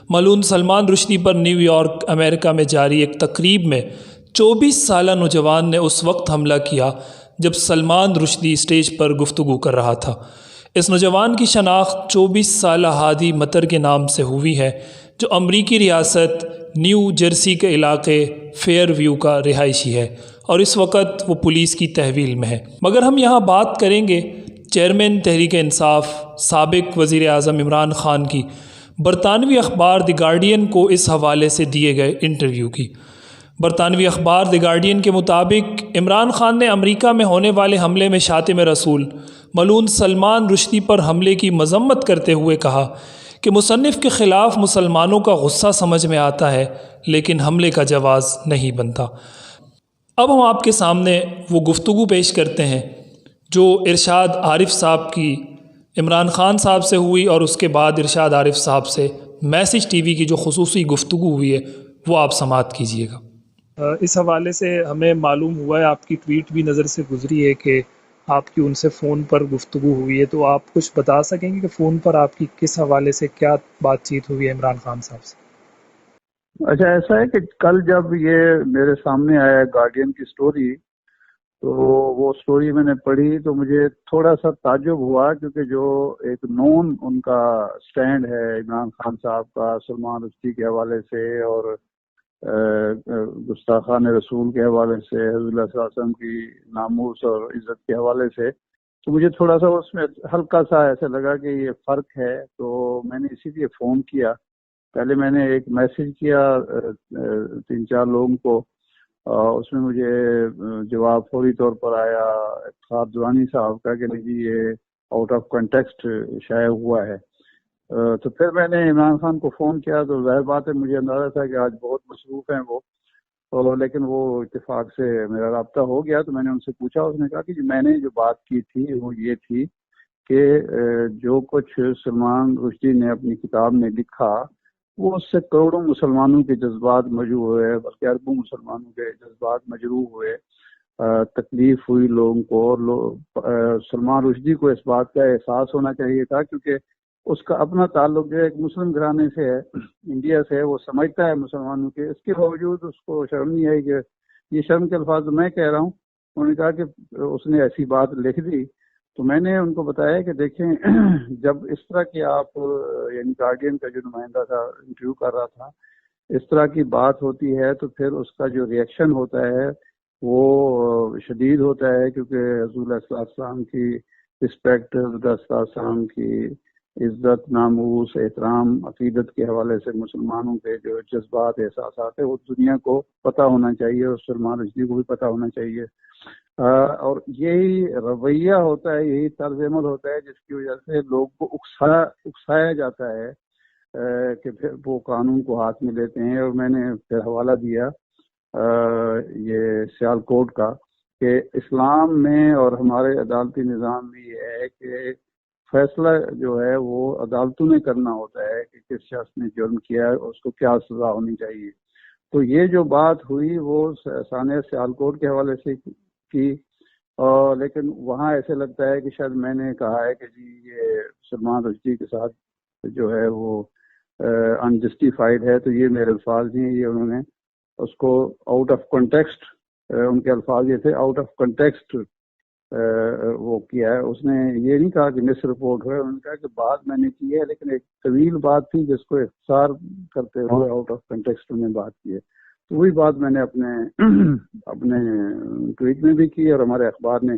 ملعون سلمان رشدی پر new York امریکہ میں جاری ایک تقریب میں 24 سالہ نوجوان نے اس وقت حملہ کیا جب سلمان رشدی اسٹیج پر گفتگو کر رہا تھا۔ اس نوجوان کی شناخت 24 سالہ ہادی مطر کے نام سے ہوئی ہے، جو امریکی ریاست نیو جرسی کے علاقے فیئر ویو کا رہائشی ہے اور اس وقت وہ پولیس کی تحویل میں ہے۔ مگر ہم یہاں بات کریں گے چیئرمین تحریک انصاف سابق وزیر اعظم عمران خان کی برطانوی اخبار دی گارڈین کو اس حوالے سے دیے گئے انٹرویو کی۔ برطانوی اخبار دی گارڈین کے مطابق عمران خان نے امریکہ میں ہونے والے حملے میں شاتم رسول ملعون سلمان رشدی پر حملے کی مذمت کرتے ہوئے کہا کہ مصنف کے خلاف مسلمانوں کا غصہ سمجھ میں آتا ہے لیکن حملے کا جواز نہیں بنتا۔ اب ہم آپ کے سامنے وہ گفتگو پیش کرتے ہیں جو ارشاد عارف صاحب کی عمران خان صاحب سے ہوئی اور اس کے بعد ارشاد عارف صاحب سے میسج ٹی وی کی جو خصوصی گفتگو ہوئی ہے وہ آپ سماعت کیجیے گا۔ اس حوالے سے ہمیں معلوم ہوا ہے، آپ کی ٹویٹ بھی نظر سے گزری ہے کہ آپ کی ان سے فون پر گفتگو ہوئی ہے، تو آپ کچھ بتا سکیں گے کہ فون پر آپ کی کس حوالے سے کیا بات چیت ہوئی ہے عمران خان صاحب سے؟ اچھا، ایسا ہے کہ کل جب یہ میرے سامنے آیا گارڈین کی سٹوری، تو وہ سٹوری میں نے پڑھی تو مجھے تھوڑا سا تعجب ہوا، کیونکہ جو ایک نون ان کا سٹینڈ ہے عمران خان صاحب کا سلمان رشدی کے حوالے سے اور گستاخان رسول کے حوالے سے، حضور اللہ صلی اللہ علیہ وسلم کی ناموس اور عزت کے حوالے سے، تو مجھے تھوڑا سا اس میں ہلکا سا ایسا لگا کہ یہ فرق ہے، تو میں نے اسی لیے فون کیا۔ پہلے میں نے ایک میسج کیا 3-4 لوگوں کو، اس میں مجھے جواب فوری طور پر آیا افتخار دوانی صاحب کا کہ نہیں جی یہ آؤٹ آف کنٹیکسٹ شائع ہوا ہے۔ تو پھر میں نے عمران خان کو فون کیا، تو ظاہر بات ہے مجھے اندازہ تھا کہ آج بہت مصروف ہیں وہ، لیکن وہ اتفاق سے میرا رابطہ ہو گیا، تو میں نے ان سے پوچھا، اس نے کہا کہ میں نے جو بات کی تھی وہ یہ تھی کہ جو کچھ سلمان رشدی نے اپنی کتاب میں لکھا وہ اس سے کروڑوں مسلمانوں کے جذبات مجروح ہوئے، بلکہ اربوں مسلمانوں کے جذبات مجروح ہوئے، تکلیف ہوئی لوگوں کو، اور سلمان رشدی کو اس بات کا احساس ہونا چاہیے تھا، کیونکہ اس کا اپنا تعلق جو ہے ایک مسلم گھرانے سے ہے، انڈیا سے ہے، وہ سمجھتا ہے مسلمانوں کے، اس کے باوجود اس کو شرم نہیں آئی کہ یہ شرم کے الفاظ میں کہہ رہا ہوں۔ انہوں نے کہا کہ اس نے ایسی بات لکھ دی، تو میں نے ان کو بتایا کہ دیکھیں جب اس طرح کی آپ یعنی گارڈین کا جو نمائندہ تھا انٹرویو کر رہا تھا، اس طرح کی بات ہوتی ہے تو پھر اس کا جو ریئیکشن ہوتا ہے وہ شدید ہوتا ہے، کیونکہ حضور اللہ صلی اللہ علیہ وسلم کی رسپیکٹ، حضور صلی اللہ علیہ وسلم کی عزت، ناموس، احترام، عقیدت کے حوالے سے مسلمانوں کے جو جذبات، احساسات ہیں وہ دنیا کو پتہ ہونا چاہیے اور سلمان رشدی کو بھی پتہ ہونا چاہیے، اور یہی رویہ ہوتا ہے، یہی طرز عمل ہوتا ہے جس کی وجہ سے لوگ کو اکسایا جاتا ہے کہ پھر وہ قانون کو ہاتھ میں لیتے ہیں۔ اور میں نے پھر حوالہ دیا یہ سیالکوٹ کا کہ اسلام میں اور ہمارے عدالتی نظام میں یہ ہے کہ فیصلہ جو ہے وہ عدالتوں نے کرنا ہوتا ہے کہ کس شخص نے جرم کیا ہے اور اس کو کیا سزا ہونی چاہیے۔ تو یہ جو بات ہوئی وہ ثانیہ سیالکوٹ کے حوالے سے کی، لیکن وہاں ایسے لگتا ہے کہ شاید میں نے کہا ہے کہ جی یہ سلمان رشدی کے ساتھ جو ہے وہ انجسٹیفائڈ ہے، تو یہ میرے الفاظ نہیں ہیں، یہ انہوں نے اس کو آؤٹ آف کنٹیکسٹ، ان کے الفاظ یہ تھے آؤٹ آف کنٹیکسٹ وہ کیا ہے۔ اس نے یہ نہیں کہا کہ مس رپورٹ ہوئے، انہوں نے کہا کہ بات میں نے کی ہے لیکن ایک طویل بات تھی جس کو اختصار کرتے ہوئے آؤٹ آف کنٹیکسٹ میں بات کی ہے۔ تو وہی بات میں نے اپنے ٹویٹ میں بھی کی اور ہمارے اخبار نے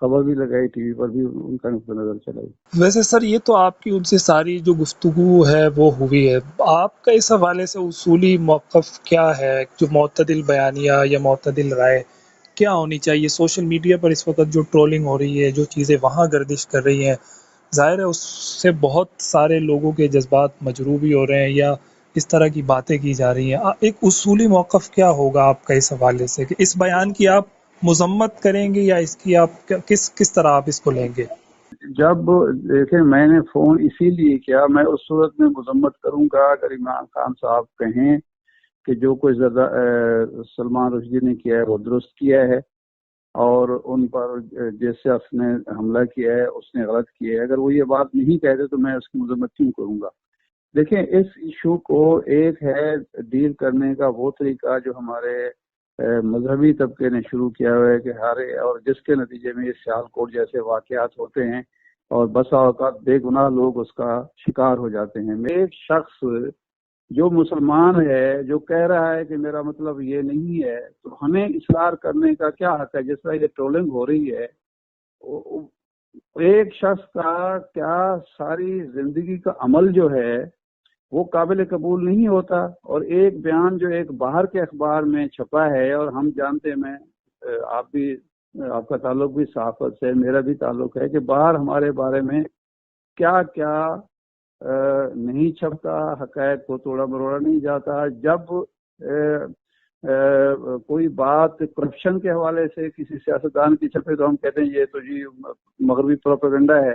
خبر بھی لگائی، ٹی وی پر بھی ان کا نقطہ نظر چلائی۔ ویسے سر یہ تو آپ کی ان سے ساری جو گفتگو ہے وہ ہوئی ہے، آپ کا اس حوالے سے اصولی موقف کیا ہے؟ جو معتدل بیانیہ یا معتدل رائے کیا ہونی چاہیے؟ سوشل میڈیا پر اس وقت جو ٹرولنگ ہو رہی ہے، جو چیزیں وہاں گردش کر رہی ہیں، ظاہر ہے اس سے بہت سارے لوگوں کے جذبات مجروح بھی ہو رہے ہیں یا اس طرح کی باتیں کی جا رہی ہیں۔ ایک اصولی موقف کیا ہوگا آپ کا اس حوالے سے کہ اس بیان کی آپ مذمت کریں گے یا اس کی آپ کس طرح آپ اس کو لیں گے؟ جب دیکھیں میں نے فون اسی لیے کیا، میں اس صورت میں مذمت کروں گا اگر عمران خان صاحب کہیں کہ جو کچھ سلمان رشدی نے کیا ہے وہ درست کیا ہے اور ان پر جس شخص نے حملہ کیا ہے اس نے غلط کیا ہے، اگر وہ یہ بات نہیں کہتے تو میں اس کی مذمت کیوں کروں گا؟ دیکھیں اس ایشو کو ایک ہے ڈیل کرنے کا وہ طریقہ جو ہمارے مذہبی طبقے نے شروع کیا ہوا ہے کہ اور جس کے نتیجے میں یہ سیالکوٹ جیسے واقعات ہوتے ہیں اور بسا اوقات بے گناہ لوگ اس کا شکار ہو جاتے ہیں. ایک شخص جو مسلمان ہے جو کہہ رہا ہے کہ میرا مطلب یہ نہیں ہے تو ہمیں اصرار کرنے کا کیا حق ہے؟ جس طرح یہ ٹرولنگ ہو رہی ہے ایک شخص کا کیا ساری زندگی کا عمل جو ہے وہ قابل قبول نہیں ہوتا. اور ایک بیان جو ایک باہر کے اخبار میں چھپا ہے اور ہم جانتے ہیں آپ کا تعلق بھی صحافت سے میرا بھی تعلق ہے کہ باہر ہمارے بارے میں کیا کیا نہیں چھپتا، حقائق کو توڑا مروڑا نہیں جاتا. جب کوئی بات کرپشن کے حوالے سے کسی سیاستدان کی چھپے تو ہم کہتے ہیں یہ تو جی مغربی پروپیگنڈا ہے.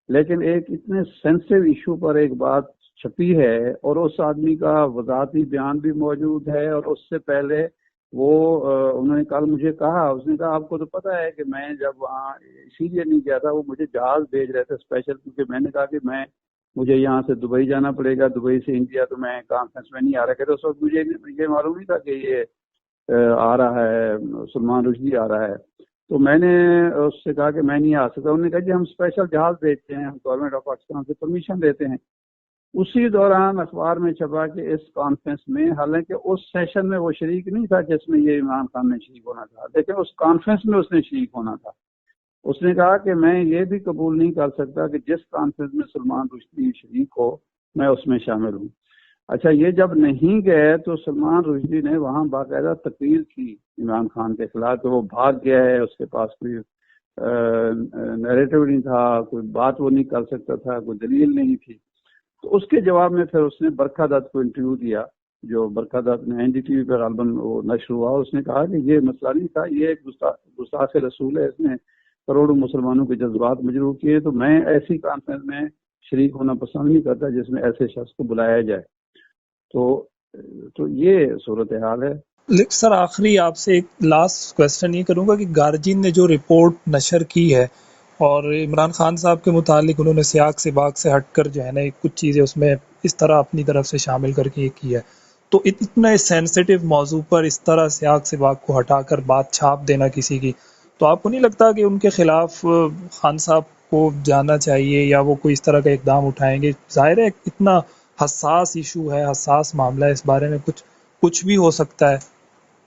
لیکن ایک اتنے سینسٹیو ایشو پر ایک بات چھپی ہے اور اس آدمی کا وضاحتی بیان بھی موجود ہے اور اس سے پہلے انہوں نے کل مجھے کہا، اس نے کہا آپ کو تو پتا ہے کہ میں جب وہاں اسی لیے نہیں گیا تھا، وہ مجھے جہاز بھیج رہے تھے اسپیشل، کیونکہ میں نے کہا کہ مجھے یہاں سے دبئی جانا پڑے گا، دبئی سے انڈیا تو میں کانفرنس میں نہیں آ رہا. کہ اس وقت مجھے یہ معلوم نہیں تھا کہ یہ آ رہا ہے سلمان رشدی آ رہا ہے. تو میں نے اس سے کہا کہ میں نہیں آ سکتا. انہوں نے کہا کہ ہم اسپیشل جہاز بھیجتے ہیں، ہم گورنمنٹ آف پاکستان سے پرمیشن لیتے ہیں. اسی دوران اخبار میں چھپا کہ اس کانفرنس میں، حالانکہ اس سیشن میں وہ شریک نہیں تھا جس میں یہ عمران خان نے شریک ہونا تھا، لیکن اس کانفرنس میں اس نے شریک ہونا تھا. اس نے کہا کہ میں یہ بھی قبول نہیں کر سکتا کہ جس کانفرنس میں سلمان رشدی شریک ہو میں اس میں شامل ہوں. اچھا، یہ جب نہیں گئے تو سلمان رشدی نے وہاں باقاعدہ تقریر کی عمران خان کے خلاف کہ وہ بھاگ گیا ہے، اس کے پاس کوئی نیریٹو نہیں تھا، کوئی بات وہ نہیں کر سکتا تھا، کوئی دلیل نہیں تھی. تو اس کے جواب میں پھر اس نے برکھا دت کو انٹرویو دیا، جو برکھا دت نے NDTV پر غالباً وہ نشر ہوا. اس نے کہا کہ یہ مسئلہ نہیں تھا، یہ ایک گستاخ رسول ہے، اس نے کروڑوں مسلمانوں کے جذبات مجروح کیے. تو میں ایسی کانفرنس میں شریک ہونا پسند نہیں کرتا جس میں ایسے شخص کو بلایا جائے. تو یہ صورتحال ہے. سر آخری آپ سے ایک لاسٹ کویسچن یہ کروں گا کہ گارجین نے جو رپورٹ نشر کی ہے اور عمران خان صاحب کے متعلق انہوں نے سیاق سباق سے ہٹ کر جو ہے نا کچھ چیزیں اس میں اس طرح اپنی طرف سے شامل کر کے یہ کی ہے، تو اتنا سینسیٹیو موضوع پر اس طرح سیاق سباق کو ہٹا کر بات چھاپ دینا کسی کی، تو آپ کو نہیں لگتا کہ ان کے خلاف خان صاحب کو جانا چاہیے یا وہ کوئی اس طرح کا اقدام اٹھائیں گے؟ ظاہر ہے اتنا حساس ایشو ہے، حساس معاملہ ہے، اس بارے میں کچھ بھی ہو سکتا ہے.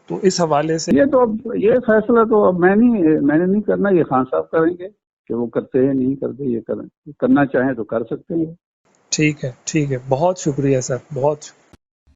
تو اس حوالے سے یہ فیصلہ تو اب میں نے نہیں کرنا، یہ خان صاحب کریں گے کہ وہ کرتے ہیں نہیں کرتے. یہ کرنا چاہیں تو کر سکتے ہیں. ٹھیک ہے، بہت شکریہ سر، بہت شکریہ.